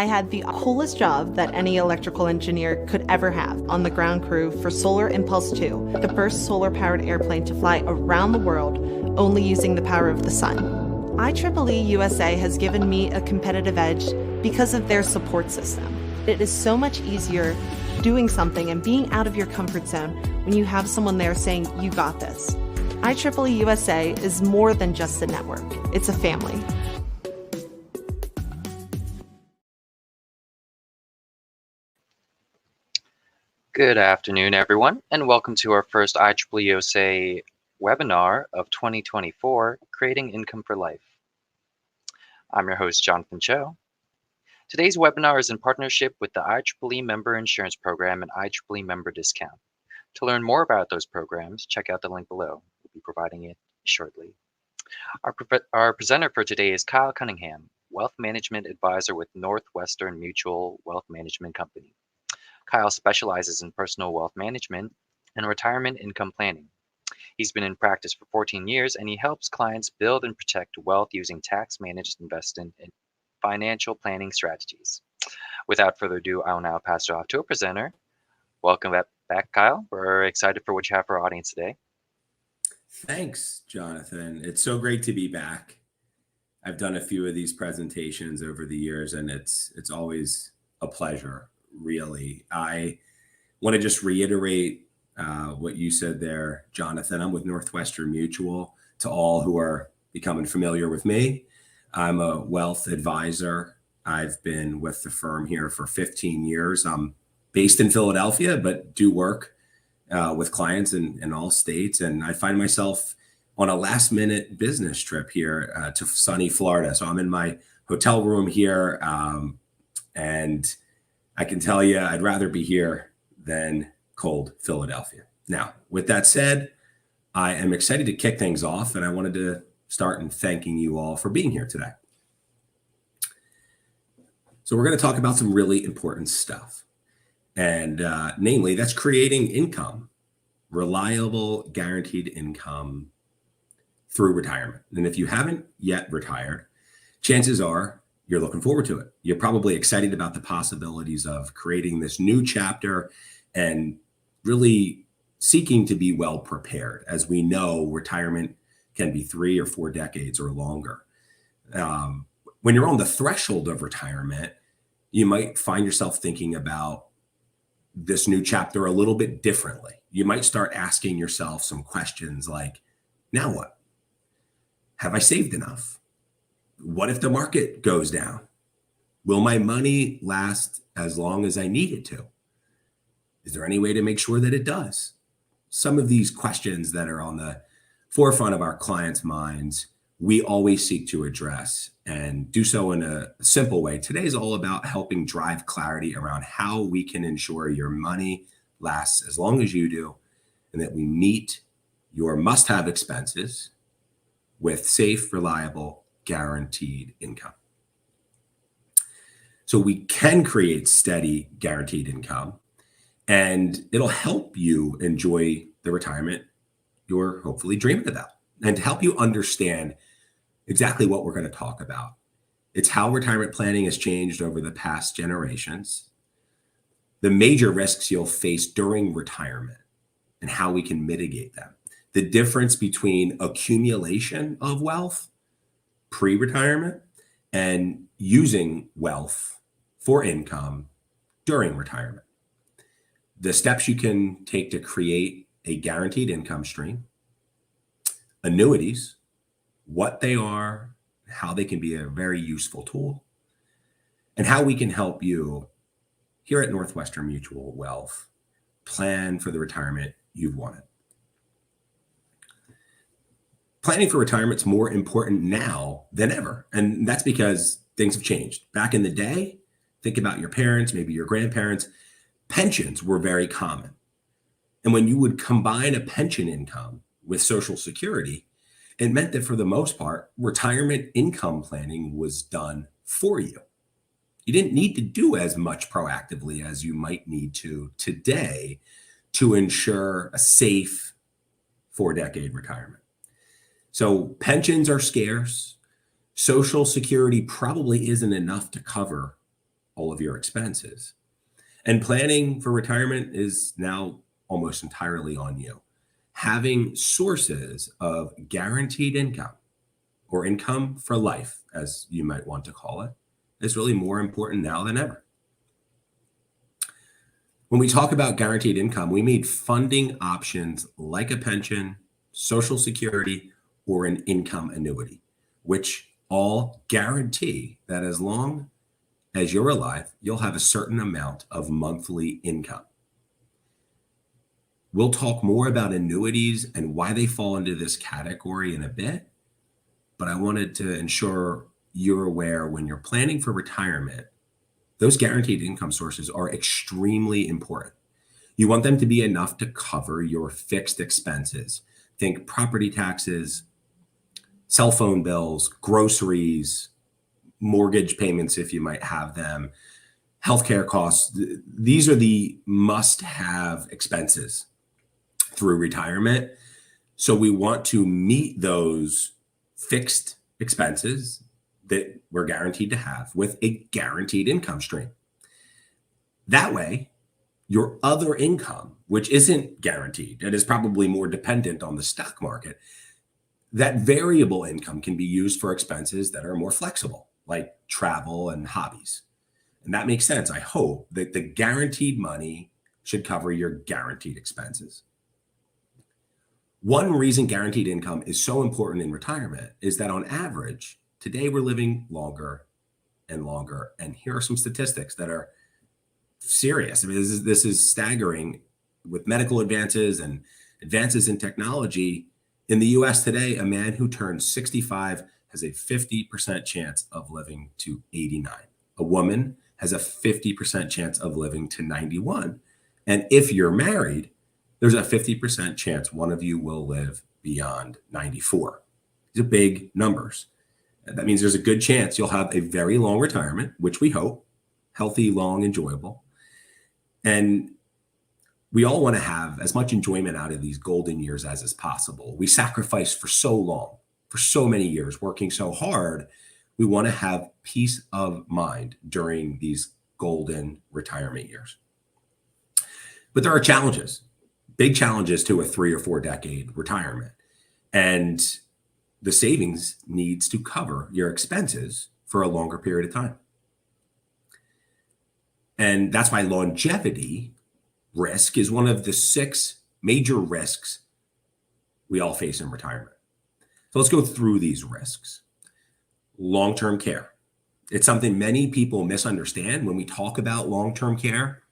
I had the coolest job that any electrical engineer could ever have on the ground crew for Solar Impulse 2, the first solar-powered airplane to fly around the world only using the power of the sun. IEEE USA has given me a competitive edge because of their support system. It is so much easier doing something and being out of your comfort zone when you have someone there saying, "You got this." IEEE USA is more than just a network. It's a family. Good afternoon, everyone, and welcome to our first IEEE USA webinar of 2024, Creating Income for Life. I'm your host, Jonathan Cho. Today's webinar is in partnership with the IEEE Member Insurance Program and IEEE Member Discount. To learn more about those programs, check out the link below. We'll be providing it shortly. Our presenter for today is Kyle Cunningham, Wealth Management Advisor with Northwestern Mutual Wealth Management Company. Kyle specializes in personal wealth management and retirement income planning. He's been in practice for 14 years, and he helps clients build and protect wealth using tax-managed investment and financial planning strategies. Without further ado, I'll now pass it off to a presenter. Welcome back, Kyle. We're excited for what you have for our audience today. Thanks, Jonathan. It's so great to be back. I've done a few of these presentations over the years, and it's always a pleasure. Really, I want to just reiterate what you said there, Jonathan. I'm with Northwestern Mutual. To all who are becoming familiar with me, I'm a wealth advisor. I've been with the firm here for 15 years. I'm based in Philadelphia, but do work with clients in all states. And I find myself on a last minute business trip here to sunny Florida. So I'm in my hotel room here, and I can tell you, I'd rather be here than cold Philadelphia. Now, with that said, I am excited to kick things off, and I wanted to start in thanking you all for being here today. So we're going to talk about some really important stuff, and namely, that's creating income, reliable, guaranteed income through retirement. And if you haven't yet retired, chances are you're looking forward to it. You're probably excited about the possibilities of creating this new chapter and really seeking to be well prepared. As we know, retirement can be 3 or 4 decades or longer. When you're on the threshold of retirement, you might find yourself thinking about this new chapter a little bit differently. You might start asking yourself some questions like, now what? Have I saved enough? What if the market goes down? Will my money last as long as I need it to? Is there any way to make sure that it does? Some of these questions that are on the forefront of our clients' minds, we always seek to address and do so in a simple way. Today is all about helping drive clarity around how we can ensure your money lasts as long as you do, and that we meet your must-have expenses with safe, reliable, guaranteed income. So we can create steady, guaranteed income, and it'll help you enjoy the retirement you're hopefully dreaming about. And to help you understand exactly what we're going to talk about, it's how retirement planning has changed over the past generations, the major risks you'll face during retirement, and how we can mitigate them, the difference between accumulation of wealth pre-retirement and using wealth for income during retirement, the steps you can take to create a guaranteed income stream, annuities, what they are, how they can be a very useful tool, and how we can help you here at Northwestern Mutual Wealth plan for the retirement you've wanted. Planning for retirement is more important now than ever. And that's because things have changed. Back in the day, think about your parents, maybe your grandparents, pensions were very common. And when you would combine a pension income with Social Security, it meant that for the most part, retirement income planning was done for you. You didn't need to do as much proactively as you might need to today to ensure a safe 4-decade retirement. So pensions are scarce. Social Security probably isn't enough to cover all of your expenses. And planning for retirement is now almost entirely on you. Having sources of guaranteed income, or income for life, as you might want to call it, is really more important now than ever. When we talk about guaranteed income, we mean funding options like a pension, Social Security, or an income annuity, which all guarantee that as long as you're alive, you'll have a certain amount of monthly income. We'll talk more about annuities and why they fall into this category in a bit, but I wanted to ensure you're aware when you're planning for retirement, those guaranteed income sources are extremely important. You want them to be enough to cover your fixed expenses. Think property taxes, cell phone bills, groceries, mortgage payments if you might have them, healthcare costs. These are the must-have expenses through retirement. So we want to meet those fixed expenses that we're guaranteed to have with a guaranteed income stream. That way, your other income, which isn't guaranteed and is probably more dependent on the stock market, that variable income can be used for expenses that are more flexible, like travel and hobbies. And that makes sense. I hope that the guaranteed money should cover your guaranteed expenses. One reason guaranteed income is so important in retirement is that on average, today we're living longer and longer. And here are some statistics that are serious. I mean, this is staggering with medical advances and advances in technology. In the US today, a man who turns 65 has a 50% chance of living to 89. A woman has a 50% chance of living to 91. And if you're married, there's a 50% chance one of you will live beyond 94. These are big numbers. That means there's a good chance you'll have a very long retirement, which we hope, healthy, long, enjoyable. And we all want to have as much enjoyment out of these golden years as is possible. We sacrifice for so long, for so many years, working so hard. We want to have peace of mind during these golden retirement years. But there are challenges, big challenges to a 3 or 4 decade retirement. And the savings needs to cover your expenses for a longer period of time. And that's why longevity risk is one of the 6 major risks we all face in retirement. So let's go through these risks. Long-term care. It's something many people misunderstand when we talk about long-term care.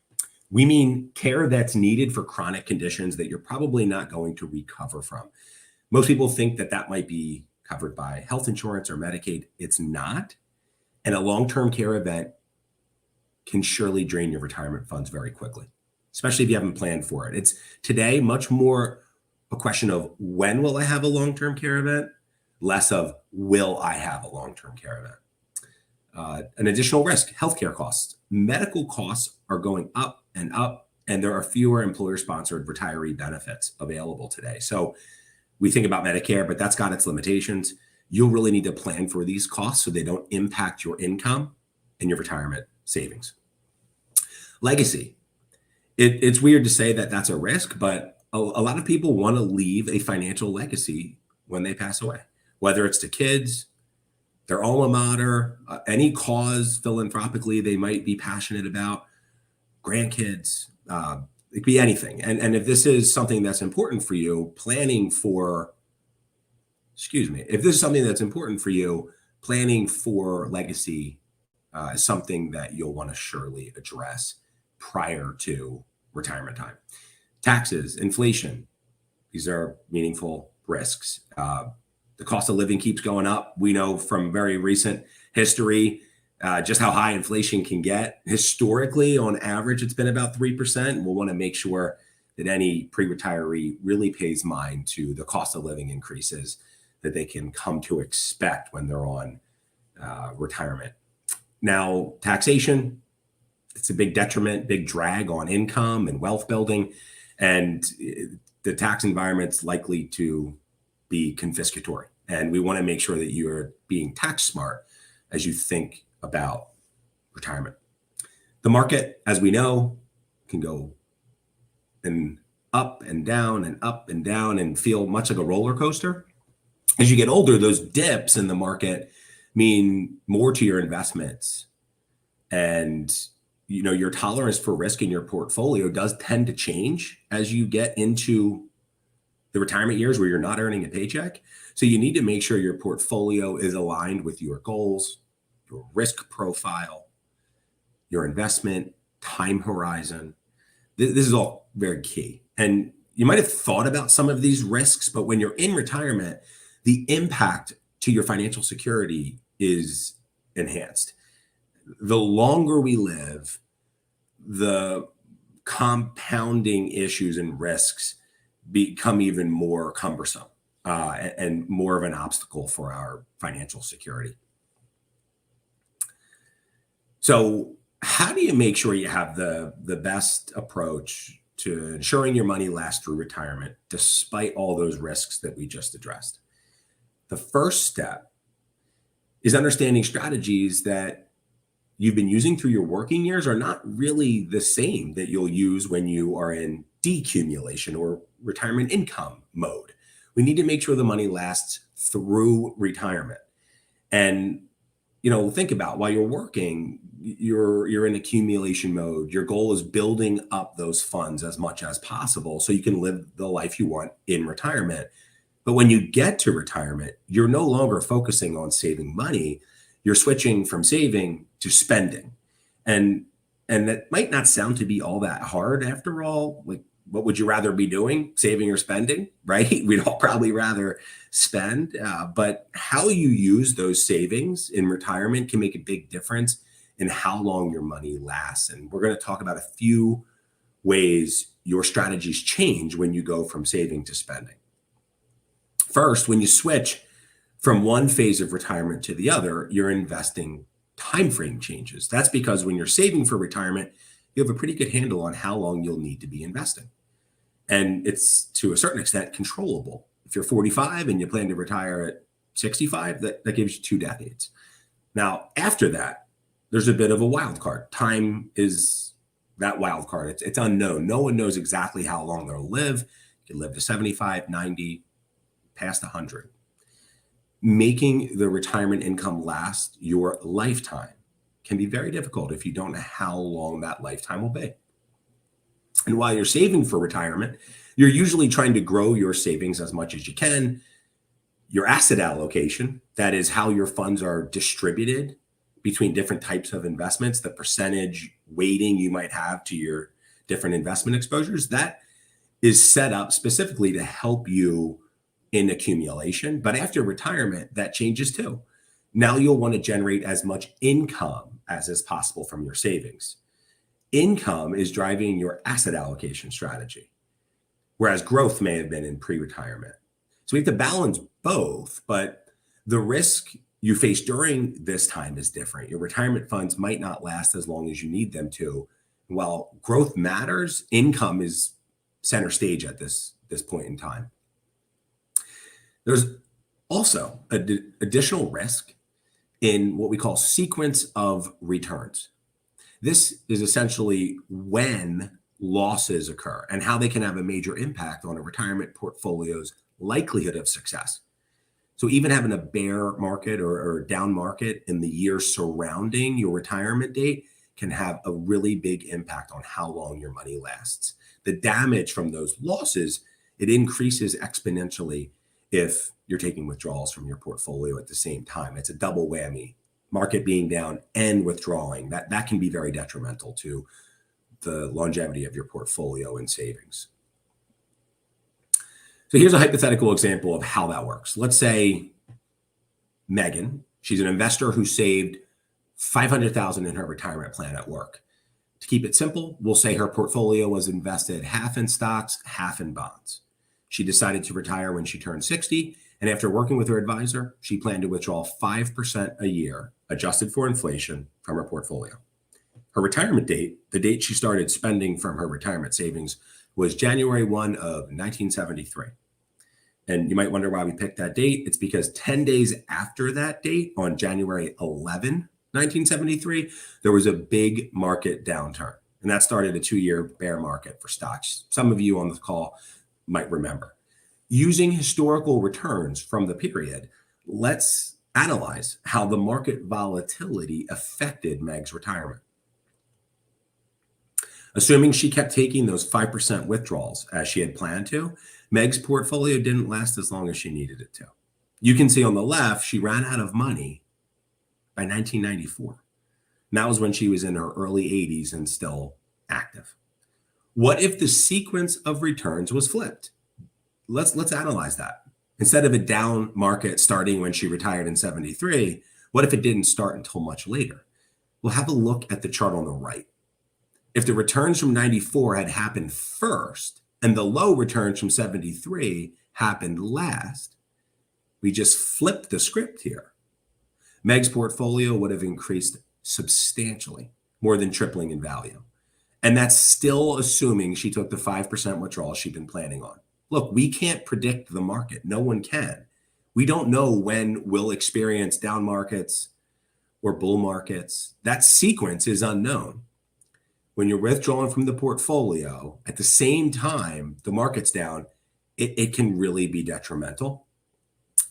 We mean care that's needed for chronic conditions that you're probably not going to recover from. Most people think that that might be covered by health insurance or Medicaid. It's not. And a long-term care event can surely drain your retirement funds very quickly, especially if you haven't planned for it. It's today much more a question of when will I have a long-term care event, less of will I have a long-term care event. An additional risk, healthcare costs. Medical costs are going up, and there are fewer employer-sponsored retiree benefits available today. So we think about Medicare, but that's got its limitations. You'll really need to plan for these costs so they don't impact your income and your retirement savings. Legacy. It's weird to say that that's a risk, but a lot of people want to leave a financial legacy when they pass away, whether it's to kids, their alma mater, any cause philanthropically they might be passionate about, grandkids, it could be anything. And if this is something that's important for you, planning for legacy is something that you'll want to surely address prior to retirement time. Taxes, inflation, these are meaningful risks. The cost of living keeps going up. We know from very recent history just how high inflation can get. Historically, on average, it's been about 3%. We'll want to make sure that any pre-retiree really pays mind to the cost of living increases that they can come to expect when they're on retirement. Now, taxation, it's a big detriment, big drag on income and wealth building. And the tax environment's likely to be confiscatory. And we want to make sure that you're being tax smart as you think about retirement. The market, as we know, can go and up and down and up and down and feel much like a roller coaster. As you get older, those dips in the market mean more to your investments. And your tolerance for risk in your portfolio does tend to change as you get into the retirement years where you're not earning a paycheck. So you need to make sure your portfolio is aligned with your goals, your risk profile, your investment time horizon. This is all very key. And you might have thought about some of these risks, but when you're in retirement, the impact to your financial security is enhanced. The longer we live, the compounding issues and risks become even more cumbersome and more of an obstacle for our financial security. So how do you make sure you have the best approach to ensuring your money lasts through retirement, despite all those risks that we just addressed? The first step is understanding strategies that you've been using through your working years are not really the same that you'll use when you are in decumulation or retirement income mode. We need to make sure the money lasts through retirement. And think about while you're working, you're in accumulation mode. Your goal is building up those funds as much as possible so you can live the life you want in retirement. But when you get to retirement, you're no longer focusing on saving money. You're switching from saving to spending. And that might not sound to be all that hard after all. Like, what would you rather be doing, saving or spending, right? We'd all probably rather spend. But how you use those savings in retirement can make a big difference in how long your money lasts. And we're going to talk about a few ways your strategies change when you go from saving to spending. First, when you switch from one phase of retirement to the other, your investing time frame changes. That's because when you're saving for retirement, you have a pretty good handle on how long you'll need to be investing. And it's, to a certain extent, controllable. If you're 45 and you plan to retire at 65, that gives you 2 decades. Now, after that, there's a bit of a wild card. Time is that wild card. It's unknown. No one knows exactly how long they'll live. You can live to 75, 90, past 100. Making the retirement income last your lifetime can be very difficult if you don't know how long that lifetime will be. And while you're saving for retirement, you're usually trying to grow your savings as much as you can. Your asset allocation, that is how your funds are distributed between different types of investments, the percentage weighting you might have to your different investment exposures, that is set up specifically to help you in accumulation. But after retirement, that changes too. Now you'll want to generate as much income as is possible from your savings. Income is driving your asset allocation strategy, whereas growth may have been in pre-retirement. So we have to balance both, but the risk you face during this time is different. Your retirement funds might not last as long as you need them to. While growth matters, income is center stage at this point in time. There's also additional risk in what we call sequence of returns. This is essentially when losses occur and how they can have a major impact on a retirement portfolio's likelihood of success. So even having a bear market or a down market in the years surrounding your retirement date can have a really big impact on how long your money lasts. The damage from those losses, it increases exponentially if you're taking withdrawals from your portfolio at the same time. It's a double whammy, market being down and withdrawing. That can be very detrimental to the longevity of your portfolio and savings. So here's a hypothetical example of how that works. Let's say Megan, she's an investor who saved $500,000 in her retirement plan at work. To keep it simple, we'll say her portfolio was invested half in stocks, half in bonds. She decided to retire when she turned 60, and after working with her advisor, she planned to withdraw 5% a year, adjusted for inflation, from her portfolio. Her retirement date, the date she started spending from her retirement savings, was January 1 of 1973. And you might wonder why we picked that date. It's because 10 days after that date, on January 11, 1973, there was a big market downturn, and that started a 2-year bear market for stocks. Some of you on the call might remember. Using historical returns from the period, let's analyze how the market volatility affected Meg's retirement. Assuming she kept taking those 5% withdrawals as she had planned to, Meg's portfolio didn't last as long as she needed it to. You can see on the left, she ran out of money by 1994. And that was when she was in her early 80s and still active. What if the sequence of returns was flipped? Let's analyze that. Instead of a down market starting when she retired in 73, what if it didn't start until much later? We'll have a look at the chart on the right. If the returns from 94 had happened first and the low returns from 73 happened last, we just flipped the script here. Meg's portfolio would have increased substantially, more than tripling in value. And that's still assuming she took the 5% withdrawal she'd been planning on. Look, we can't predict the market. No one can. We don't know when we'll experience down markets or bull markets. That sequence is unknown. When you're withdrawing from the portfolio, at the same time the market's down, it can really be detrimental.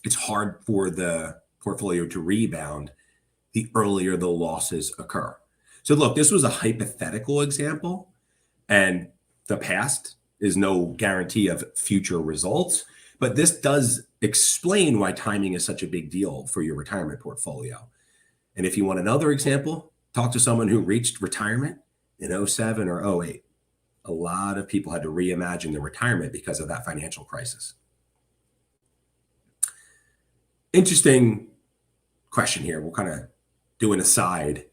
It's hard for the portfolio to rebound the earlier the losses occur. So look, this was a hypothetical example, and the past is no guarantee of future results, but this does explain why timing is such a big deal for your retirement portfolio. And if you want another example, talk to someone who reached retirement in 07 or 08. A lot of people had to reimagine their retirement because of that financial crisis. Interesting question here. We'll kind of do an aside.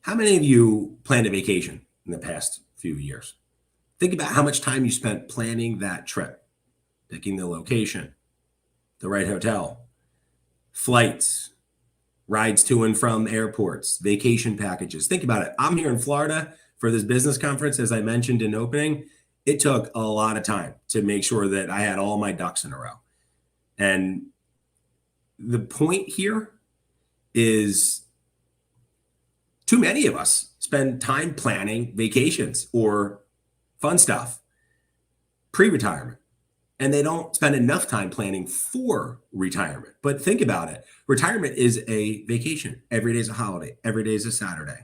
How many of you planned a vacation in the past few years? Think about how much time you spent planning that trip, picking the location, the right hotel, flights, rides to and from airports, vacation packages. Think about it. I'm here in Florida for this business conference, as I mentioned in opening. It took a lot of time to make sure that I had all my ducks in a row. And the point here is too many of us spend time planning vacations or fun stuff pre-retirement, and they don't spend enough time planning for retirement. But think about it. Retirement is a vacation. Every day is a holiday. Every day is a Saturday.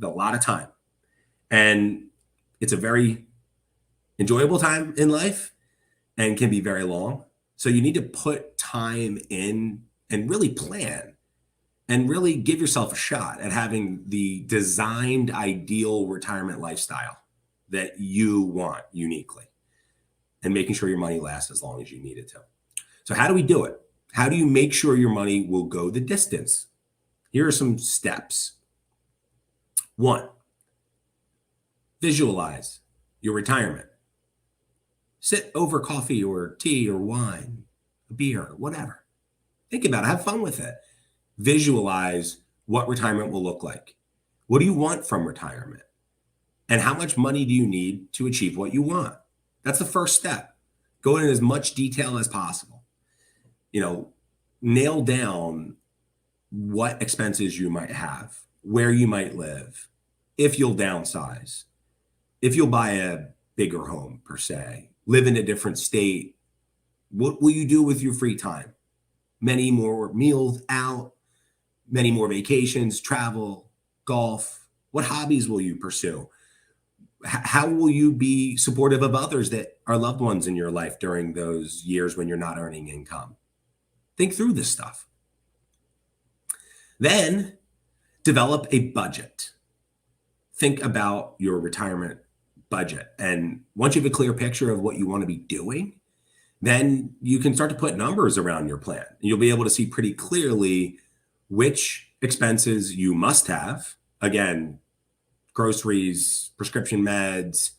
A lot of time. And it's a very enjoyable time in life and can be very long. So you need to put time in and really plan and really give yourself a shot at having the designed ideal retirement lifestyle that you want uniquely, and making sure your money lasts as long as you need it to. So how do we do it? How do you make sure your money will go the distance? Here are some steps. 1, visualize your retirement. Sit over coffee or tea or wine, a beer, whatever. Think about it. Have fun with it. Visualize what retirement will look like. What do you want from retirement? And how much money do you need to achieve what you want? That's the first step. Go into as much detail as possible. Nail down what expenses you might have, where you might live, if you'll downsize, if you'll buy a bigger home per se, live in a different state. What will you do with your free time? Many more meals out, many more vacations, travel, golf. What hobbies will you pursue? How will you be supportive of others that are loved ones in your life during those years when you're not earning income? Think through this stuff. Then develop a budget. Think about your retirement budget. And once you have a clear picture of what you want to be doing, then you can start to put numbers around your plan. You'll be able to see pretty clearly which expenses you must have. Again, groceries, prescription meds,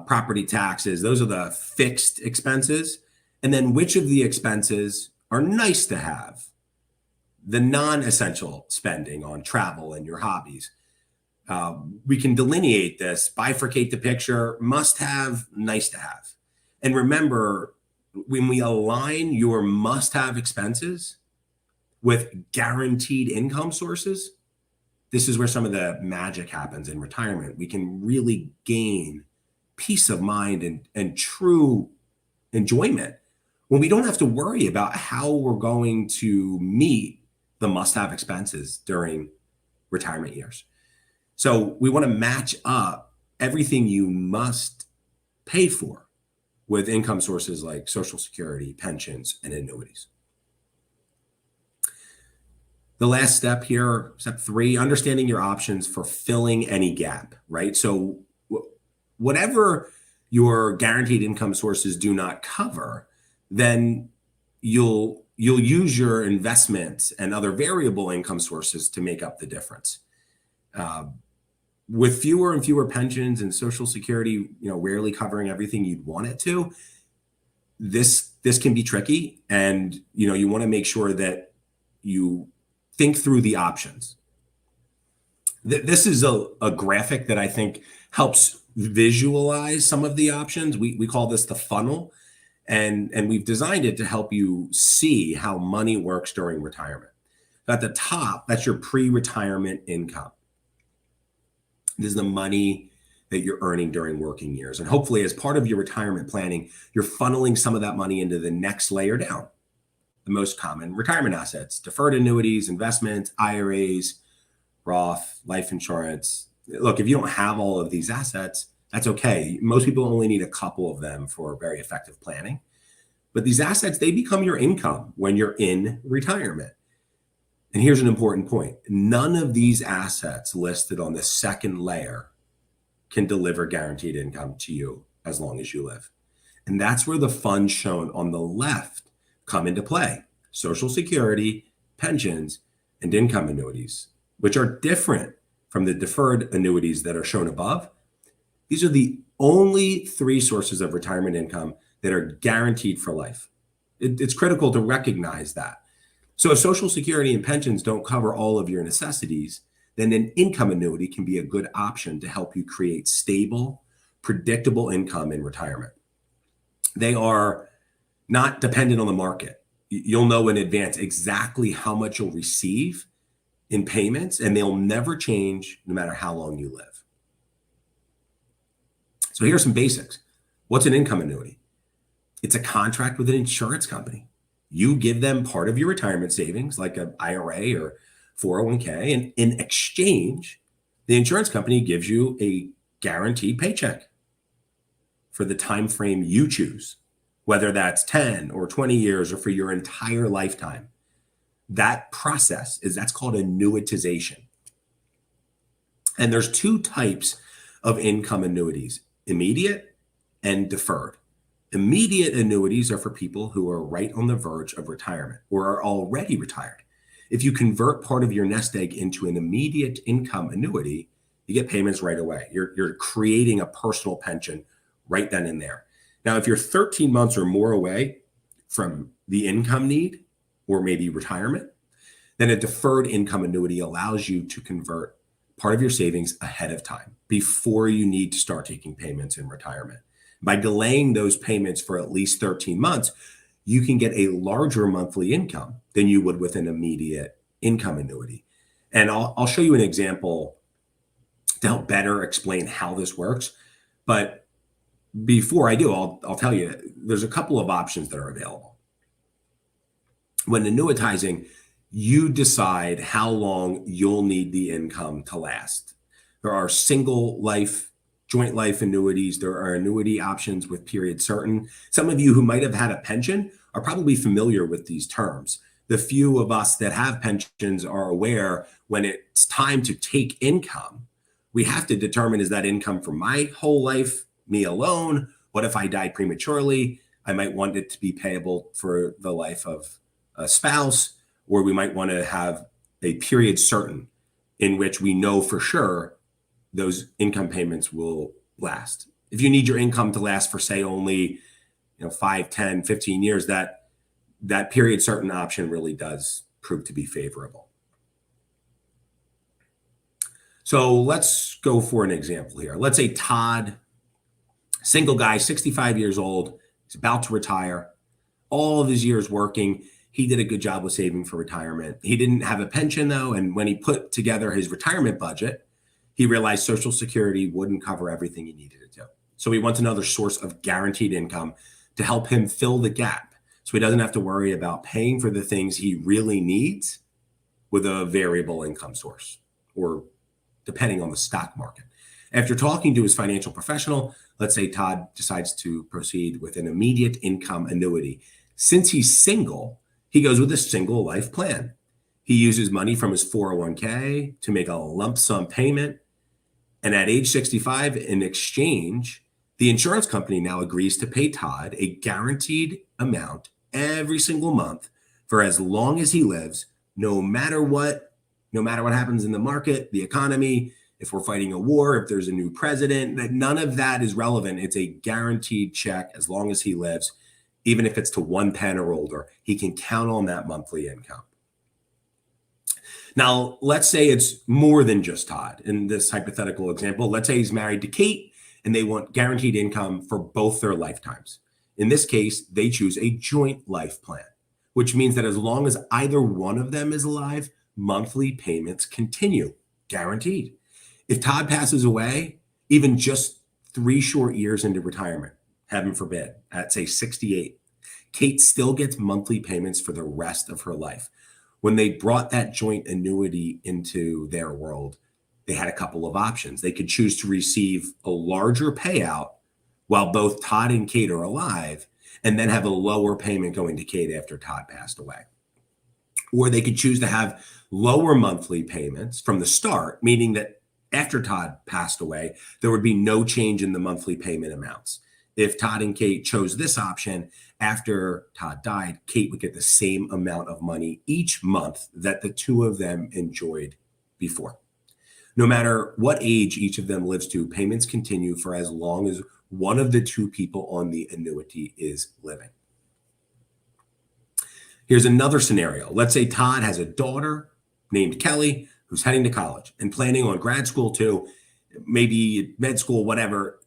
property taxes, those are the fixed expenses. And then which of the expenses are nice to have? The non-essential spending on travel and your hobbies. We can delineate this, bifurcate the picture, must have, nice to have. And remember, when we align your must have expenses With guaranteed income sources, this is where some of the magic happens in retirement. We can really gain peace of mind and true enjoyment when we don't have to worry about how we're going to meet the must-have expenses during retirement years. So we want to match up everything you must pay for with income sources like Social Security, pensions, and annuities. The last step here, step 3, understanding your options for filling any gap, right? So whatever your guaranteed income sources do not cover, then you'll use your investments and other variable income sources to make up the difference. With fewer and fewer pensions and Social Security, rarely covering everything you'd want it to, this can be tricky, and you want to make sure that you think through the options. This is a graphic that I think helps visualize some of the options. We call this the funnel, and we've designed it to help you see how money works during retirement. At the top, that's your pre-retirement income. This is the money that you're earning during working years. And hopefully, as part of your retirement planning, you're funneling some of that money into the next layer down. The most common retirement assets: deferred annuities, investments, IRAs, Roth, life insurance. Look, if you don't have all of these assets, that's okay. Most people only need a couple of them for very effective planning. But these assets, they become your income when you're in retirement. And here's an important point. None of these assets listed on the second layer can deliver guaranteed income to you as long as you live. And that's where the funds shown on the left come into play: Social Security, pensions, and income annuities, which are different from the deferred annuities that are shown above. These are the only 3 sources of retirement income that are guaranteed for life. It's critical to recognize that. So if Social Security and pensions don't cover all of your necessities, then an income annuity can be a good option to help you create stable, predictable income in retirement. They are not dependent on the market. You'll know in advance exactly how much you'll receive in payments, and they'll never change no matter how long you live. So here's some basics. What's an income annuity? It's a contract with an insurance company. You give them part of your retirement savings, like an IRA or 401k, and in exchange, the insurance company gives you a guaranteed paycheck for the time frame you choose, whether that's 10 or 20 years or for your entire lifetime. That process that's called annuitization. And there's 2 types of income annuities: immediate and deferred. Immediate annuities are for people who are right on the verge of retirement or are already retired. If you convert part of your nest egg into an immediate income annuity, you get payments right away. You're creating a personal pension right then and there. Now, if you're 13 months or more away from the income need or maybe retirement, then a deferred income annuity allows you to convert part of your savings ahead of time before you need to start taking payments in retirement. By delaying those payments for at least 13 months, you can get a larger monthly income than you would with an immediate income annuity. And I'll show you an example to help better explain how this works. But before I do, I'll tell you, there's a couple of options that are available. When annuitizing, you decide how long you'll need the income to last. There are single life, joint life annuities. There are annuity options with period certain. Some of you who might have had a pension are probably familiar with these terms. The few of us that have pensions are aware when it's time to take income, we have to determine, is that income for my whole life, me alone? What if I die prematurely? I might want it to be payable for the life of a spouse, or we might want to have a period certain in which we know for sure those income payments will last. If you need your income to last for, say, only 5, 10, 15 years, that period certain option really does prove to be favorable. So let's go for an example here. Let's say Todd, single guy, 65 years old, he's about to retire, all of his years working. He did a good job with saving for retirement. He didn't have a pension though. And when he put together his retirement budget, he realized Social Security wouldn't cover everything he needed it to. So he wants another source of guaranteed income to help him fill the gap. So he doesn't have to worry about paying for the things he really needs with a variable income source, or depending on the stock market. After talking to his financial professional, let's say Todd decides to proceed with an immediate income annuity. Since he's single, he goes with a single life plan. He uses money from his 401k to make a lump sum payment. And at age 65, in exchange, the insurance company now agrees to pay Todd a guaranteed amount every single month for as long as he lives, no matter what happens in the market, the economy, if we're fighting a war, if there's a new president, that none of that is relevant. It's a guaranteed check as long as he lives, even if it's to 1 pen or older, he can count on that monthly income. Now, let's say it's more than just Todd. In this hypothetical example, let's say he's married to Kate and they want guaranteed income for both their lifetimes. In this case, they choose a joint life plan, which means that as long as either one of them is alive, monthly payments continue, guaranteed. If Todd passes away, even just 3 short years into retirement, heaven forbid, at say 68, Kate still gets monthly payments for the rest of her life. When they brought that joint annuity into their world, they had a couple of options. They could choose to receive a larger payout while both Todd and Kate are alive, and then have a lower payment going to Kate after Todd passed away. Or they could choose to have lower monthly payments from the start, meaning that after Todd passed away, there would be no change in the monthly payment amounts. If Todd and Kate chose this option, after Todd died, Kate would get the same amount of money each month that the two of them enjoyed before. No matter what age each of them lives to, payments continue for as long as one of the two people on the annuity is living. Here's another scenario. Let's say Todd has a daughter named Kelly who's heading to college and planning on grad school too, maybe med school, whatever.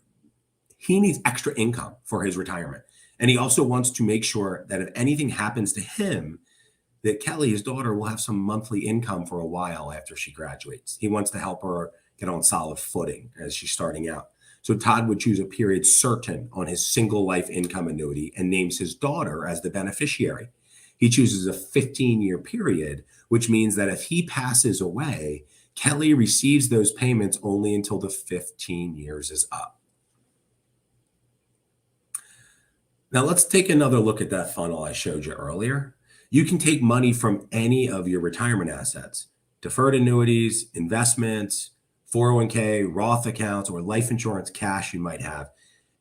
He needs extra income for his retirement. And he also wants to make sure that if anything happens to him, that Kelly, his daughter, will have some monthly income for a while after she graduates. He wants to help her get on solid footing as she's starting out. So Todd would choose a period certain on his single life income annuity and names his daughter as the beneficiary. He chooses a 15-year period, which means that if he passes away, Kelly receives those payments only until the 15 years is up. Now let's take another look at that funnel I showed you earlier. You can take money from any of your retirement assets, deferred annuities, investments, 401k, Roth accounts, or life insurance cash you might have,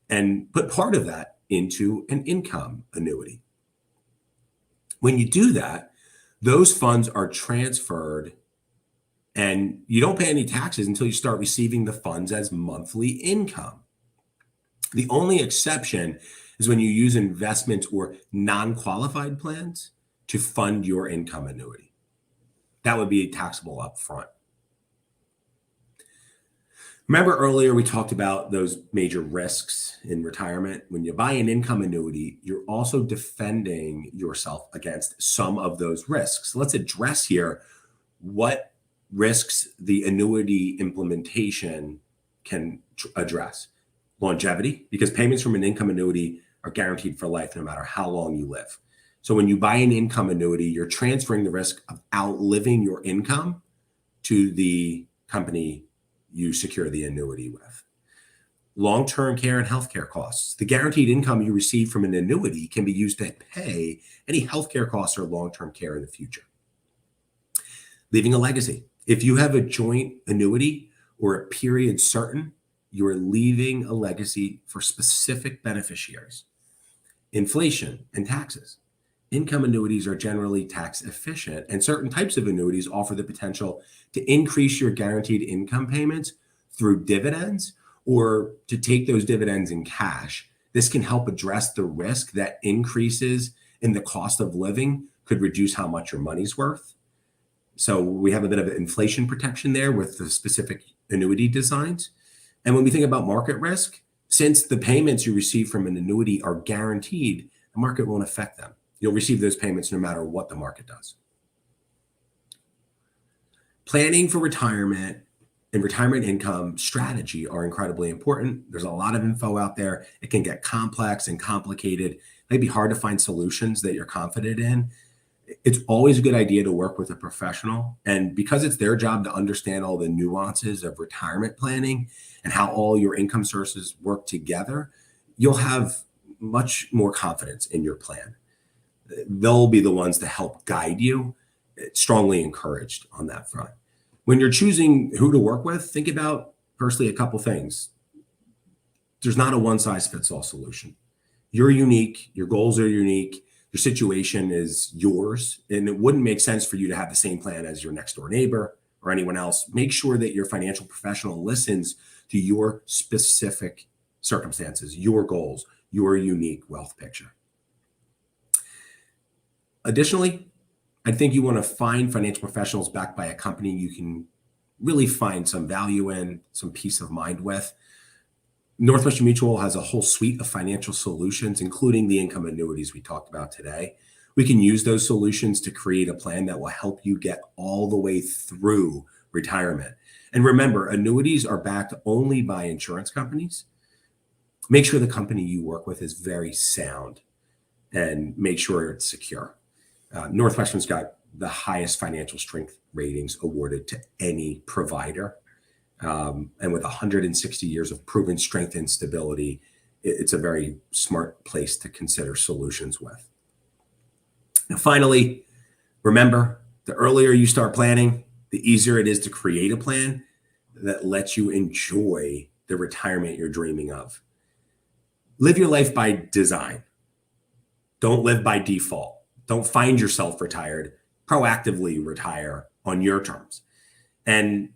and put part of that into an income annuity. When you do that, those funds are transferred and you don't pay any taxes until you start receiving the funds as monthly income. The only exception is when you use investments or non-qualified plans to fund your income annuity. That would be taxable upfront. Remember earlier we talked about those major risks in retirement. When you buy an income annuity, you're also defending yourself against some of those risks. Let's address here what risks the annuity implementation can address. Longevity, because payments from an income annuity are guaranteed for life no matter how long you live. So when you buy an income annuity, you're transferring the risk of outliving your income to the company you secure the annuity with. Long-term care and healthcare costs. The guaranteed income you receive from an annuity can be used to pay any healthcare costs or long-term care in the future. Leaving a legacy. If you have a joint annuity or a period certain, you are leaving a legacy for specific beneficiaries. Inflation and taxes. Income annuities are generally tax efficient, and certain types of annuities offer the potential to increase your guaranteed income payments through dividends or to take those dividends in cash. This can help address the risk that increases in the cost of living could reduce how much your money's worth. So we have a bit of inflation protection there with the specific annuity designs. And when we think about market risk, since the payments you receive from an annuity are guaranteed, the market won't affect them. You'll receive those payments no matter what the market does. Planning for retirement and retirement income strategy are incredibly important. There's a lot of info out there. It can get complex and complicated. It may be hard to find solutions that you're confident in. It's always a good idea to work with a professional. And because it's their job to understand all the nuances of retirement planning and how all your income sources work together, you'll have much more confidence in your plan. They'll be the ones to help guide you. It's strongly encouraged on that front. When you're choosing who to work with, think about firstly a couple things. There's not a one-size-fits-all solution. You're unique. Your goals are unique. Your situation is yours, and it wouldn't make sense for you to have the same plan as your next door neighbor or anyone else. Make sure that your financial professional listens to your specific circumstances, your goals, your unique wealth picture. Additionally, I think you want to find financial professionals backed by a company you can really find some value in, some peace of mind with. Northwestern Mutual has a whole suite of financial solutions, including the income annuities we talked about today. We can use those solutions to create a plan that will help you get all the way through retirement. And remember, annuities are backed only by insurance companies. Make sure the company you work with is very sound and make sure it's secure. Northwestern's got the highest financial strength ratings awarded to any provider. And with 160 years of proven strength and stability, it's a very smart place to consider solutions with. Now, finally, remember, the earlier you start planning, the easier it is to create a plan that lets you enjoy the retirement you're dreaming of. Live your life by design. Don't live by default. Don't find yourself retired. Proactively retire on your terms. And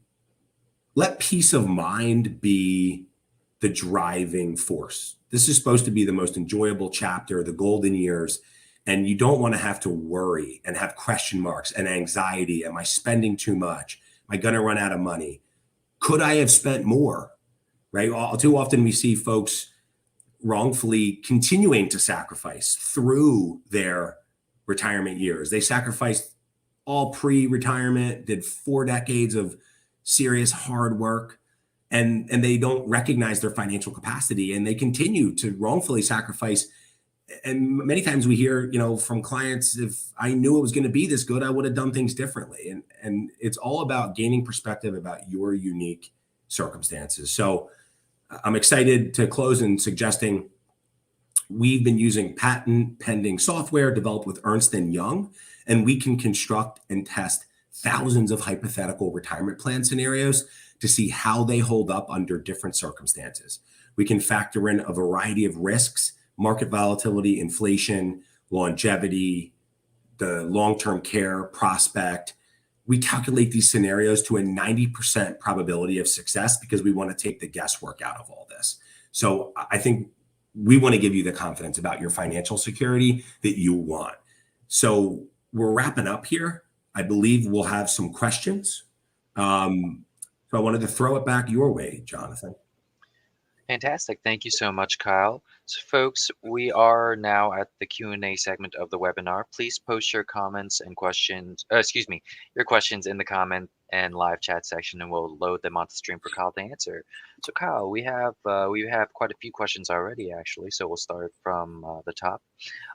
let peace of mind be the driving force. This is supposed to be the most enjoyable chapter, the golden years. And you don't want to have to worry and have question marks and anxiety. Am I spending too much? Am I going to run out of money? Could I have spent more? Right? Too often we see folks wrongfully continuing to sacrifice through their retirement years. They sacrificed all pre-retirement, did 4 decades of serious hard work, and they don't recognize their financial capacity, and they continue to wrongfully sacrifice. And many times we hear, from clients, if I knew it was going to be this good, I would have done things differently. And it's all about gaining perspective about your unique circumstances. So I'm excited to close in suggesting we've been using patent pending software developed with Ernst & Young, and we can construct and test thousands of hypothetical retirement plan scenarios to see how they hold up under different circumstances. We can factor in a variety of risks, market volatility, inflation, longevity, the long-term care prospect. We calculate these scenarios to a 90% probability of success because we want to take the guesswork out of all this. So I think we want to give you the confidence about your financial security that you want. So we're wrapping up here. I believe we'll have some questions. So I wanted to throw it back your way, Jonathan. Fantastic. Thank you so much, Kyle. So folks, we are now at the Q&A segment of the webinar. Please post your comments and questions, your questions in the comment and live chat section, and we'll load them onto the stream for Kyle to answer. So Kyle, we have quite a few questions already, actually. So we'll start from the top.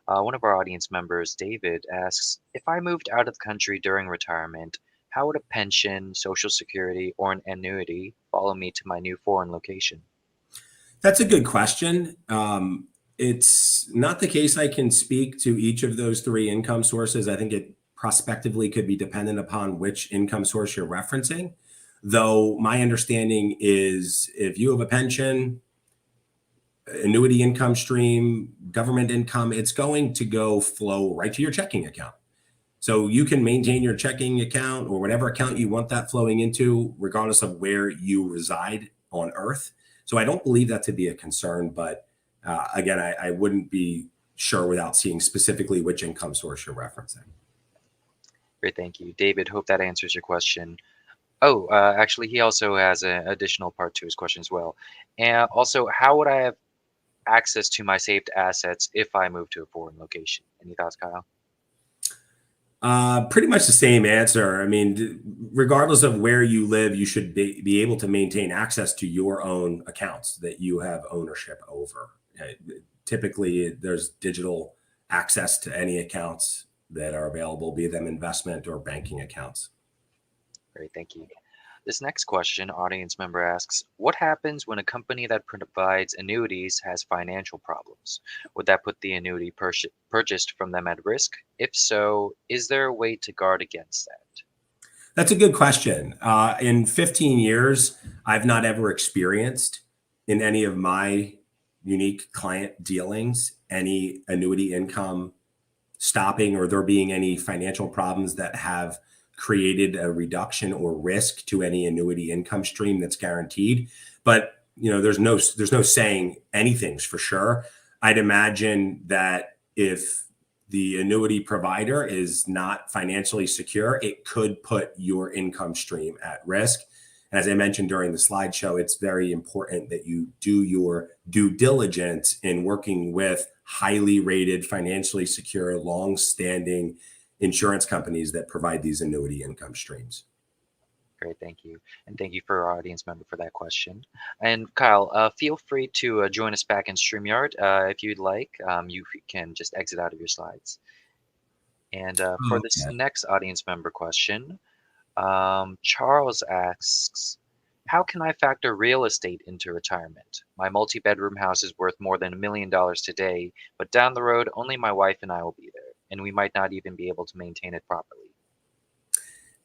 One of our audience members, David, asks, if I moved out of the country during retirement, how would a pension, Social Security, or an annuity follow me to my new foreign location? That's a good question. It's not the case I can speak to each of those 3 income sources. I think it prospectively could be dependent upon which income source you're referencing. Though my understanding is if you have a pension, annuity income stream, government income, it's going to flow right to your checking account. So you can maintain your checking account or whatever account you want that flowing into, regardless of where you reside on Earth. So I don't believe that to be a concern, but again, I wouldn't be sure without seeing specifically which income source you're referencing. Great, thank you. David, hope that answers your question. Oh, actually, he also has an additional part to his question as well. And also, how would I have access to my saved assets if I move to a foreign location? Any thoughts, Kyle? Pretty much the same answer. I mean, regardless of where you live, you should be able to maintain access to your own accounts that you have ownership over. Typically, there's digital access to any accounts that are available, be them investment or banking accounts. Great, thank you. This next question, audience member asks, what happens when a company that provides annuities has financial problems? Would that put the annuity purchased from them at risk? If so, is there a way to guard against that? That's a good question. In 15 years, I've not ever experienced in any of my unique client dealings any annuity income stopping or there being any financial problems that have created a reduction or risk to any annuity income stream that's guaranteed. But there's no saying anything's for sure. I'd imagine that if the annuity provider is not financially secure, it could put your income stream at risk. And as I mentioned during the slideshow, it's very important that you do your due diligence in working with highly rated, financially secure, long-standing insurance companies that provide these annuity income streams. Great, thank you. And thank you for our audience member for that question. And Kyle, feel free to join us back in StreamYard if you'd like. You can just exit out of your slides. And for this Okay. next audience member question, Charles asks, how can I factor real estate into retirement? My multi-bedroom house is worth more than $1 million today, but down the road, only my wife and I will be there, and we might not even be able to maintain it properly.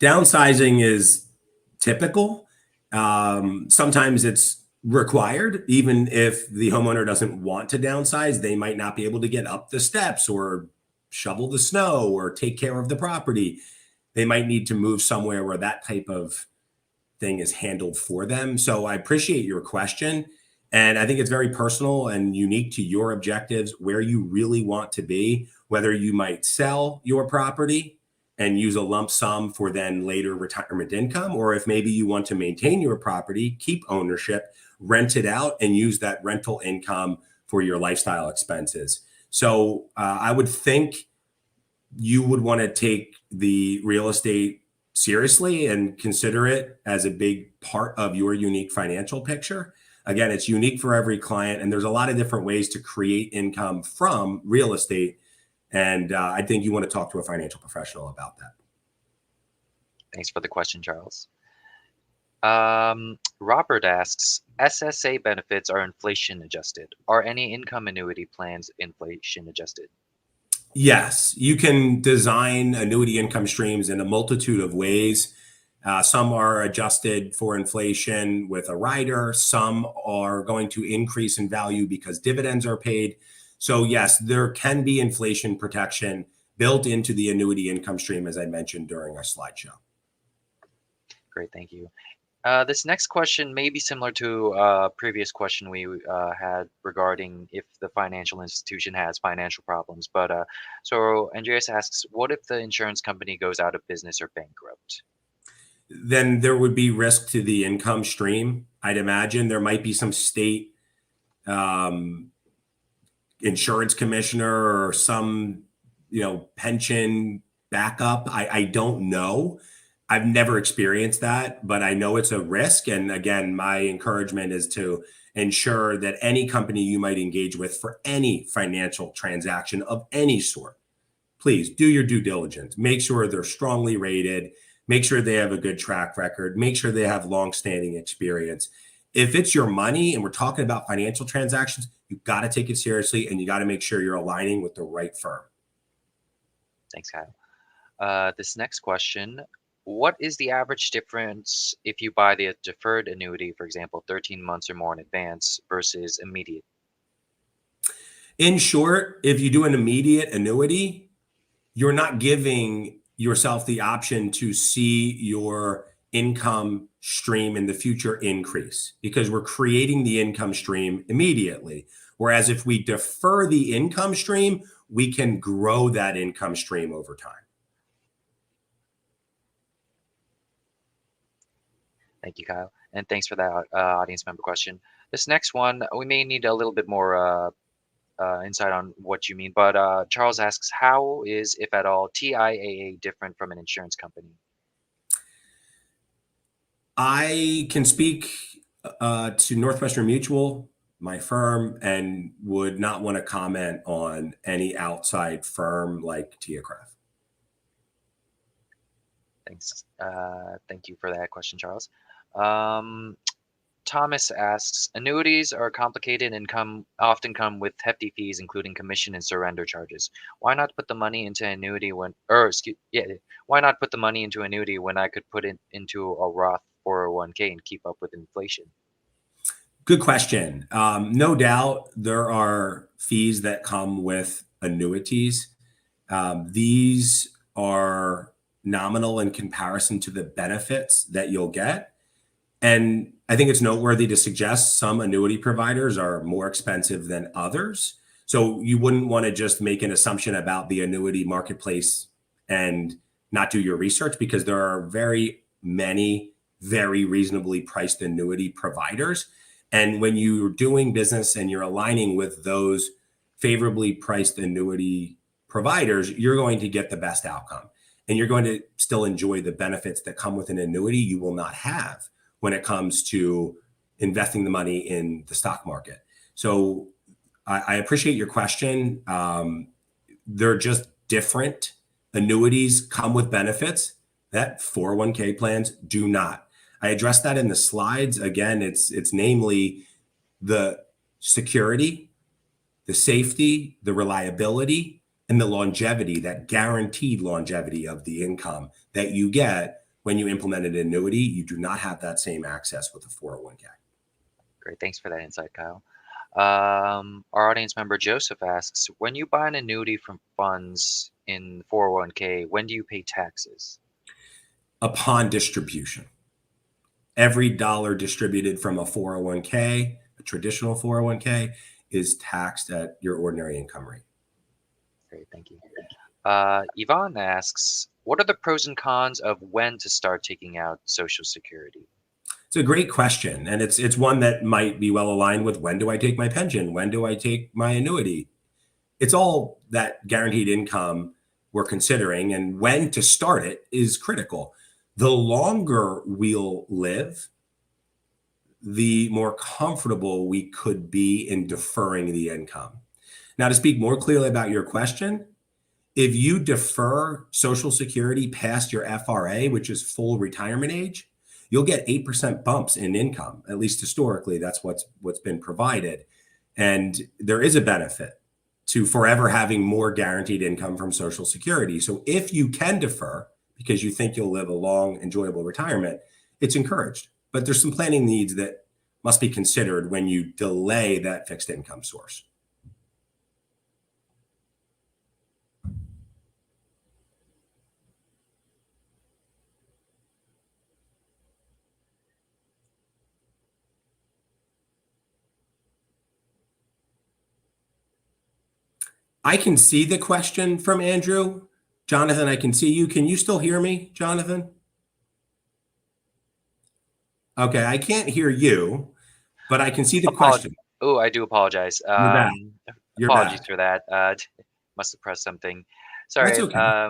Downsizing is typical. Sometimes it's required, even if the homeowner doesn't want to downsize, they might not be able to get up the steps or shovel the snow or take care of the property. They might need to move somewhere where that type of thing is handled for them. So I appreciate your question. And I think it's very personal and unique to your objectives, where you really want to be, whether you might sell your property and use a lump sum for then later retirement income, or if maybe you want to maintain your property, keep ownership, rent it out, and use that rental income for your lifestyle expenses. So I would think you would want to take the real estate seriously and consider it as a big part of your unique financial picture. Again, it's unique for every client, and there's a lot of different ways to create income from real estate. And I think you want to talk to a financial professional about that. Thanks for the question, Charles. Robert asks, SSA benefits are inflation adjusted. Are any income annuity plans inflation adjusted? Yes, you can design annuity income streams in a multitude of ways. Some are adjusted for inflation with a rider. Some are going to increase in value because dividends are paid. So yes, there can be inflation protection built into the annuity income stream, as I mentioned during our slideshow. Great, thank you. This next question may be similar to a previous question we had regarding if the financial institution has financial problems. But so Andreas asks, what if the insurance company goes out of business or bankrupt? Then there would be risk to the income stream. I'd imagine there might be some state insurance commissioner or some, pension backup. I don't know. I've never experienced that, but I know it's a risk. And again, my encouragement is to ensure that any company you might engage with for any financial transaction of any sort, please do your due diligence. Make sure they're strongly rated. Make sure they have a good track record. Make sure they have long-standing experience. If it's your money and we're talking about financial transactions, you've got to take it seriously and you got to make sure you're aligning with the right firm. Thanks, Kyle. This next question, what is the average difference if you buy the deferred annuity, for example, 13 months or more in advance versus immediate? In short, if you do an immediate annuity, you're not giving yourself the option to see your income stream in the future increase because we're creating the income stream immediately. Whereas if we defer the income stream, we can grow that income stream over time. Thank you, Kyle. And thanks for that audience member question. This next one, we may need a little bit more insight on what you mean, but Charles asks, how is, if at all, TIAA different from an insurance company? I can speak to Northwestern Mutual, my firm, and would not want to comment on any outside firm like TIAA-CREF. Thanks. Thank you for that question, Charles. Um, Thomas asks, annuities are complicated and often come with hefty fees, including commission and surrender charges. Why not put the money into annuity why not put the money into annuity when I could put it into a Roth 401k and keep up with inflation? Good question. No doubt there are fees that come with annuities. These are nominal in comparison to the benefits that you'll get. And I think it's noteworthy to suggest some annuity providers are more expensive than others. So you wouldn't want to just make an assumption about the annuity marketplace and not do your research, because there are very many very reasonably priced annuity providers. And when you're doing business and you're aligning with those favorably priced annuity providers, you're going to get the best outcome. And you're going to still enjoy the benefits that come with an annuity you will not have when it comes to investing the money in the stock market. So I appreciate your question. They're just different. Annuities come with benefits that 401k plans do not. I addressed that in the slides. Again, it's namely the security, the safety, the reliability, and the longevity, that guaranteed longevity of the income that you get when you implement an annuity. You do not have that same access with a 401k. Great. Thanks for that insight, Kyle. Our audience member Joseph asks, when you buy an annuity from funds in 401k, when do you pay taxes? Upon distribution. Every dollar distributed from a 401k, a traditional 401k, is taxed at your ordinary income rate. Great, thank you. Yvonne asks, what are the pros and cons of when to start taking out Social Security? It's a great question. And it's one that might be well aligned with, when do I take my pension? When do I take my annuity? It's all that guaranteed income we're considering, and when to start it is critical. The longer we'll live, the more comfortable we could be in deferring the income. Now, to speak more clearly about your question, if you defer Social Security past your FRA, which is full retirement age, you'll get 8% bumps in income. At least historically, that's what's been provided. And there is a benefit to forever having more guaranteed income from Social Security. So if you can defer because you think you'll live a long, enjoyable retirement, it's encouraged. But there's some planning needs that must be considered when you delay that fixed income source. I can see the question from Andrew. Jonathan, I can see you. Can you still hear me, Jonathan? Okay, I can't hear you, but I can see the question. Oh, I do apologize. You're back. Apologies for that. Must have pressed something. Sorry. That's okay.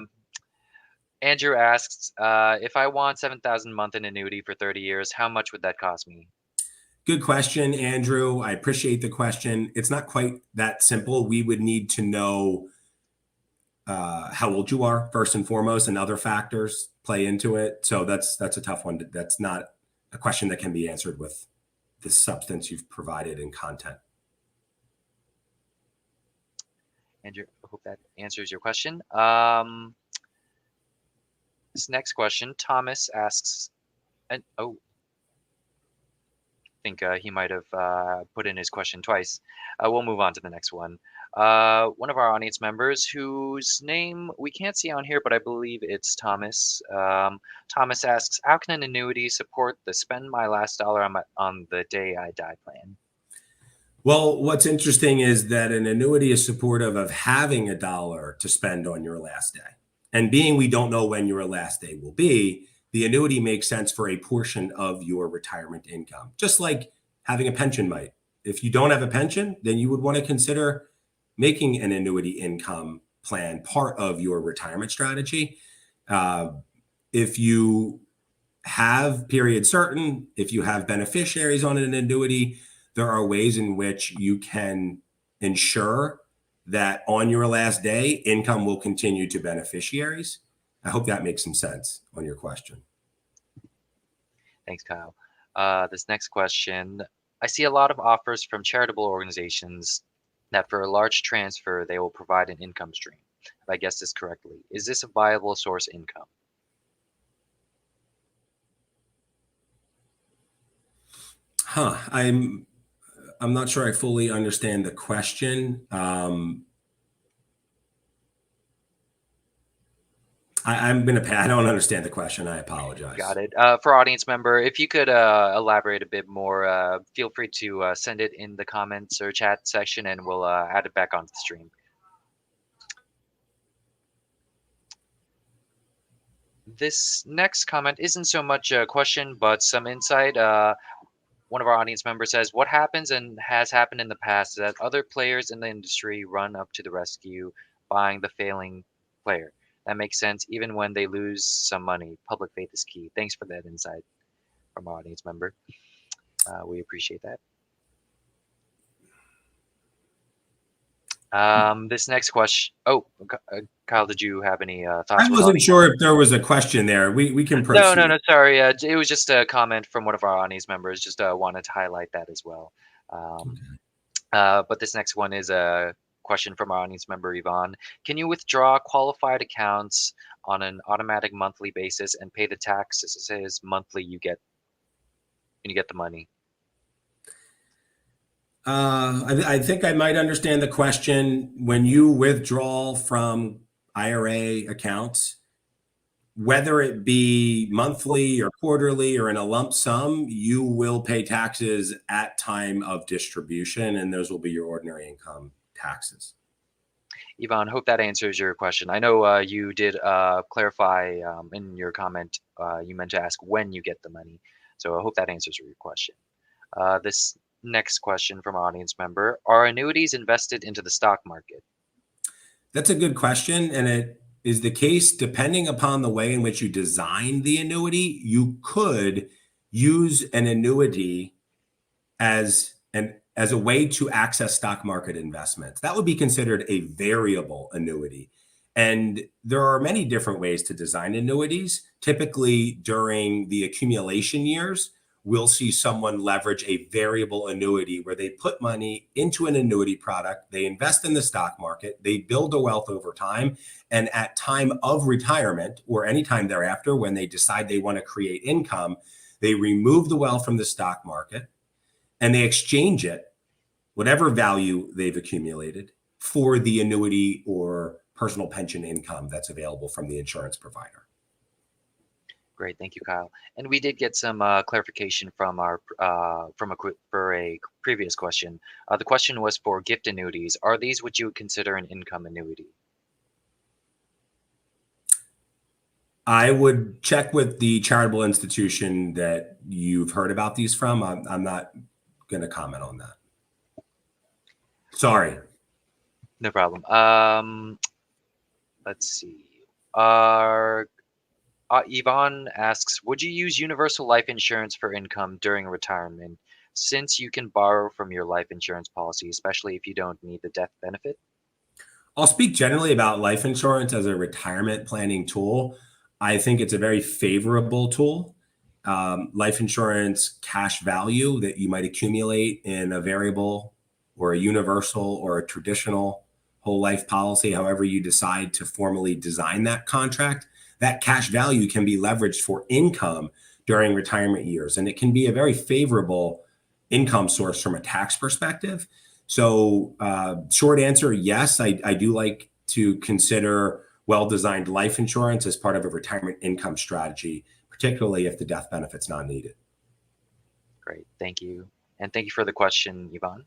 Andrew asks, if I want 7,000 a month in annuity for 30 years, how much would that cost me? Good question, Andrew. I appreciate the question. It's not quite that simple. We would need to know how old you are, first and foremost, and other factors play into it. So that's a tough one. That's not a question that can be answered with the substance you've provided in content. Andrew, I hope that answers your question. This next question, Thomas asks, and I think he might have put in his question twice. We'll move on to the next one. One of our audience members, whose name we can't see on here, but I believe it's Thomas. Thomas asks, how can an annuity support the spend my last dollar on the day I die plan? Well, what's interesting is that an annuity is supportive of having a dollar to spend on your last day. And being we don't know when your last day will be, the annuity makes sense for a portion of your retirement income, just like having a pension might. If you don't have a pension, then you would want to consider making an annuity income plan part of your retirement strategy. If you have period certain, if you have beneficiaries on an annuity, there are ways in which you can ensure that on your last day, income will continue to beneficiaries. I hope that makes some sense on your question. Thanks, Kyle. This next question, I see a lot of offers from charitable organizations that for a large transfer, they will provide an income stream. If I guessed this correctly, is this a viable source income? I'm not sure I fully understand the question. I'm going to pay. I don't understand the question. I apologize. Got it. For audience member, if you could elaborate a bit more, feel free to send it in the comments or chat section, and we'll add it back onto the stream. This next comment isn't so much a question, but some insight. One of our audience members says, what happens and has happened in the past is that other players in the industry run up to the rescue, buying the failing player. That makes sense even when they lose some money. Public faith is key. Thanks for that insight from our audience member. We appreciate that. This next question. Oh, Kyle, did you have any thoughts? I wasn't sure if there was a question there. We can proceed. No. Sorry. It was just a comment from one of our audience members. Just wanted to highlight that as well. But this next one is a question from our audience member, Yvonne. Can you withdraw qualified accounts on an automatic monthly basis and pay the taxes monthly you get when you get the money? I think I might understand the question. When you withdraw from IRA accounts, whether it be monthly or quarterly or in a lump sum, you will pay taxes at time of distribution, and those will be your ordinary income taxes. Yvonne, hope that answers your question. I know you did clarify in your comment, you meant to ask when you get the money. So I hope that answers your question. This next question from our audience member, are annuities invested into the stock market? That's a good question, and it is the case depending upon the way in which you design the annuity. You could use an annuity as a way to access stock market investments. That would be considered a variable annuity. And there are many different ways to design annuities. Typically during the accumulation years, we'll see someone leverage a variable annuity where they put money into an annuity product, they invest in the stock market, they build a wealth over time, and at time of retirement or any time thereafter, when they decide they want to create income, they remove the wealth from the stock market and they exchange it, whatever value they've accumulated, for the annuity or personal pension income that's available from the insurance provider. Great, thank you, Kyle. And we did get some clarification from our for a previous question. The question was for gift annuities. Are these what you would consider an income annuity? I would check with the charitable institution that you've heard about these from. I'm not going to comment on that. Sorry. No problem. Let's see. Yvonne asks, would you use universal life insurance for income during retirement, since you can borrow from your life insurance policy, especially if you don't need the death benefit? I'll speak generally about life insurance as a retirement planning tool. I think it's a very favorable tool. Life insurance cash value that you might accumulate in a variable or a universal or a traditional whole life policy, however you decide to formally design that contract, that cash value can be leveraged for income during retirement years. And it can be a very favorable income source from a tax perspective. So short answer, yes, I do like to consider well-designed life insurance as part of a retirement income strategy, particularly if the death benefit's not needed. Great, thank you. And thank you for the question, Yvonne.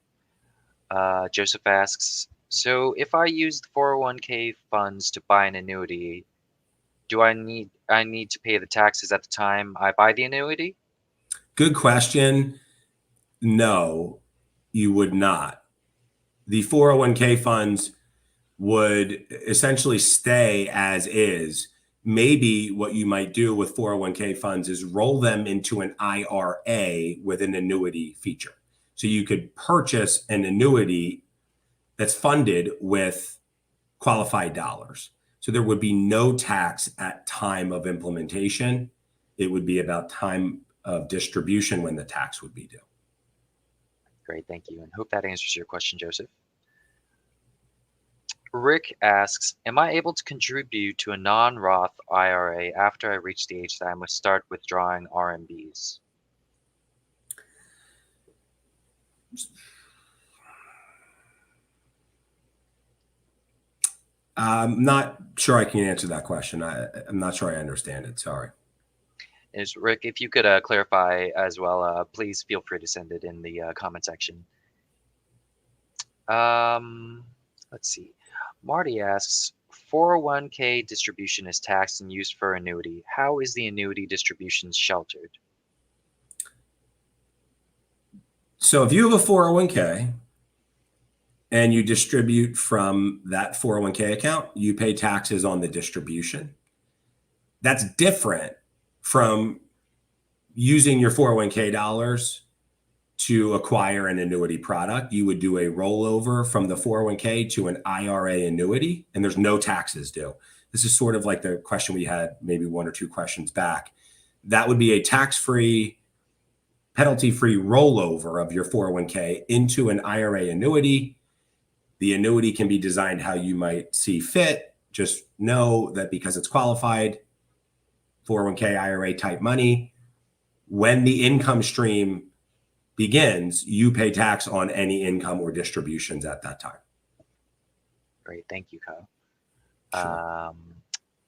Joseph asks, so if I use the 401k funds to buy an annuity, do I need to pay the taxes at the time I buy the annuity? Good question. No, you would not. The 401k funds would essentially stay as is. Maybe what you might do with 401k funds is roll them into an IRA with an annuity feature. So you could purchase an annuity that's funded with qualified dollars. So there would be no tax at time of implementation. It would be about time of distribution when the tax would be due. Great, thank you, and hope that answers your question, Joseph. Rick asks, am I able to contribute to a non-Roth IRA after I reach the age that I must start withdrawing RMBs? I'm not sure I can answer that question. I'm not sure I understand it. Sorry. Is Rick, if you could clarify as well, please feel free to send it in the comment section. Let's see. Marty asks, 401k distribution is taxed and used for annuity. How is the annuity distribution sheltered? So if you have a 401k and you distribute from that 401k account, you pay taxes on the distribution. That's different from using your 401k dollars to acquire an annuity product. You would do a rollover from the 401k to an IRA annuity, and there's no taxes due. This is sort of like the question we had maybe one or two questions back. That would be a tax-free, penalty-free rollover of your 401k into an IRA annuity. The annuity can be designed how you might see fit. Just know that because it's qualified 401k IRA type money, when the income stream begins, you pay tax on any income or distributions at that time. Great, thank you, Kyle. Sure.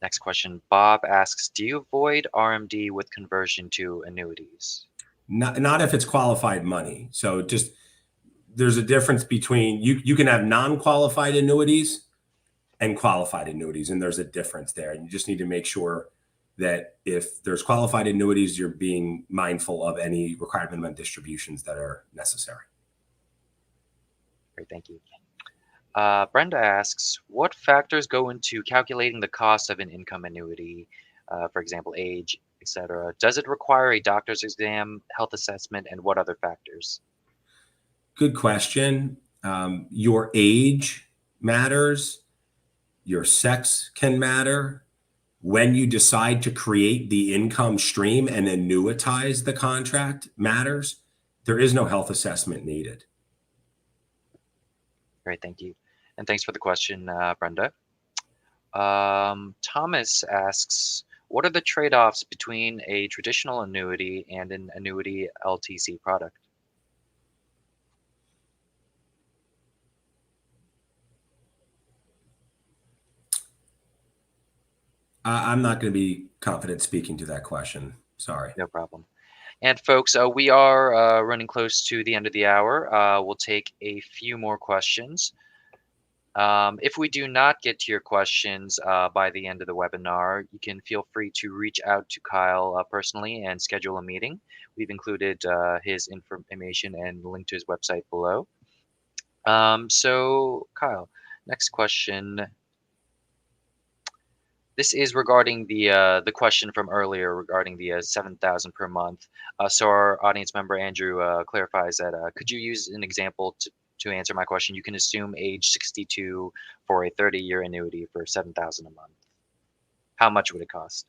Next question. Bob asks, do you avoid RMD with conversion to annuities? Not if it's qualified money. So just there's a difference between you can have non-qualified annuities and qualified annuities, and there's a difference there. And you just need to make sure that if there's qualified annuities, you're being mindful of any required minimum distributions that are necessary. Great, thank you. Brenda asks, what factors go into calculating the cost of an income annuity, for example, age, etc.? Does it require a doctor's exam, health assessment, and what other factors? Good question. Your age matters. Your sex can matter. When you decide to create the income stream and annuitize the contract matters. There is no health assessment needed. Great, thank you. And thanks for the question, Brenda. Thomas asks, what are the trade-offs between a traditional annuity and an annuity LTC product? I'm not going to be confident speaking to that question. Sorry. No problem. And folks, we are running close to the end of the hour. We'll take a few more questions. If we do not get to your questions by the end of the webinar, you can feel free to reach out to Kyle personally and schedule a meeting. We've included his information and link to his website below. So Kyle, next question. This is regarding the question from earlier regarding the 7,000 per month. So our audience member Andrew clarifies that could you use an example to answer my question? You can assume age 62 for a 30-year annuity for 7,000 a month. How much would it cost?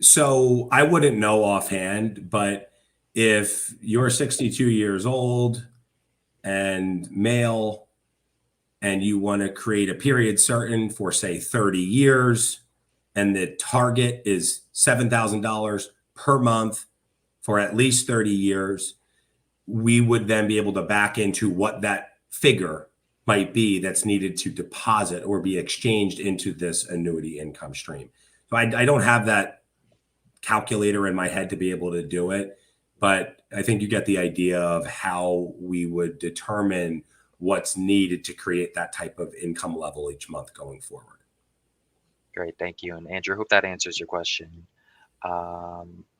So I wouldn't know offhand, but if you're 62 years old and male, and you want to create a period certain for, say, 30 years, and the target is $7,000 per month for at least 30 years, we would then be able to back into what that figure might be that's needed to deposit or be exchanged into this annuity income stream. So I don't have that calculator in my head to be able to do it, but I think you get the idea of how we would determine what's needed to create that type of income level each month going forward. Great, thank you. And Andrew, hope that answers your question.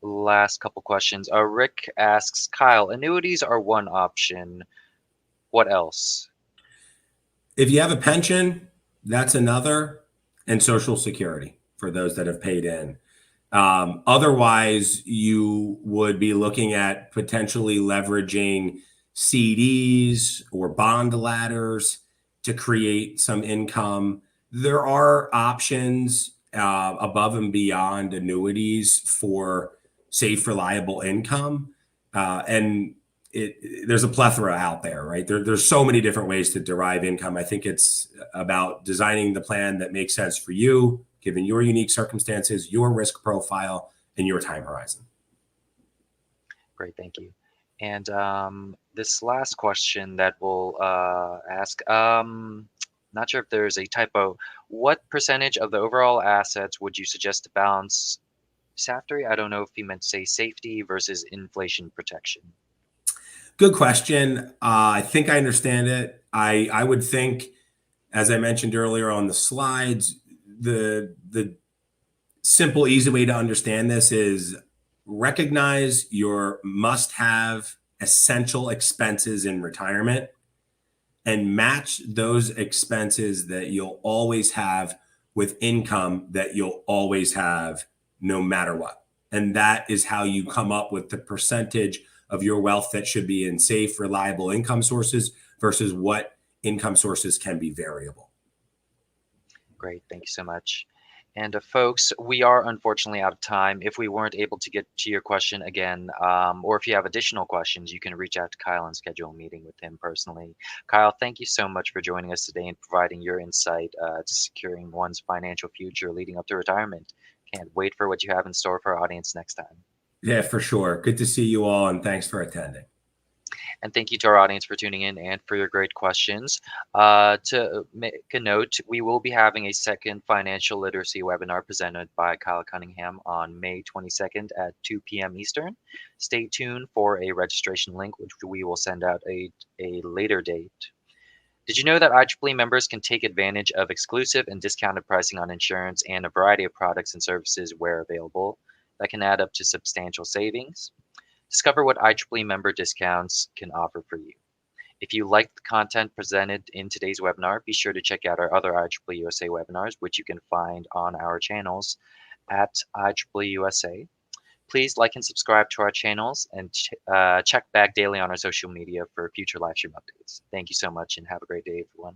Last couple questions. Rick asks, Kyle, annuities are one option. What else? If you have a pension, that's another, and Social Security for those that have paid in. Otherwise, you would be looking at potentially leveraging CDs or bond ladders to create some income. There are options above and beyond annuities for safe, reliable income. And there's a plethora out there, right? There's so many different ways to derive income. I think it's about designing the plan that makes sense for you, given your unique circumstances, your risk profile, and your time horizon. Great, thank you. And this last question that we'll ask, not sure if there's a typo. What percentage of the overall assets would you suggest to balance Saftery? I don't know if he meant to say safety versus inflation protection. Good question. I think I understand it. I would think, as I mentioned earlier on the slides, the simple, easy way to understand this is recognize your must-have essential expenses in retirement and match those expenses that you'll always have with income that you'll always have no matter what. And that is how you come up with the percentage of your wealth that should be in safe, reliable income sources versus what income sources can be variable. Great, thank you so much. And folks, we are unfortunately out of time. If we weren't able to get to your question again, or if you have additional questions, you can reach out to Kyle and schedule a meeting with him personally. Kyle, thank you so much for joining us today and providing your insight to securing one's financial future leading up to retirement. Can't wait for what you have in store for our audience next time. Yeah, for sure. Good to see you all, and thanks for attending. And thank you to our audience for tuning in and for your great questions. To make a note, we will be having a second financial literacy webinar presented by Kyle Cunningham on May 22nd at 2 p.m. Eastern. Stay tuned for a registration link, which we will send out a later date. Did you know that IEEE members can take advantage of exclusive and discounted pricing on insurance and a variety of products and services where available that can add up to substantial savings? Discover what IEEE member discounts can offer for you. If you like the content presented in today's webinar, be sure to check out our other IEEE USA webinars, which you can find on our channels at IEEE USA. Please like and subscribe to our channels and check back daily on our social media for future live stream updates. Thank you so much and have a great day, everyone.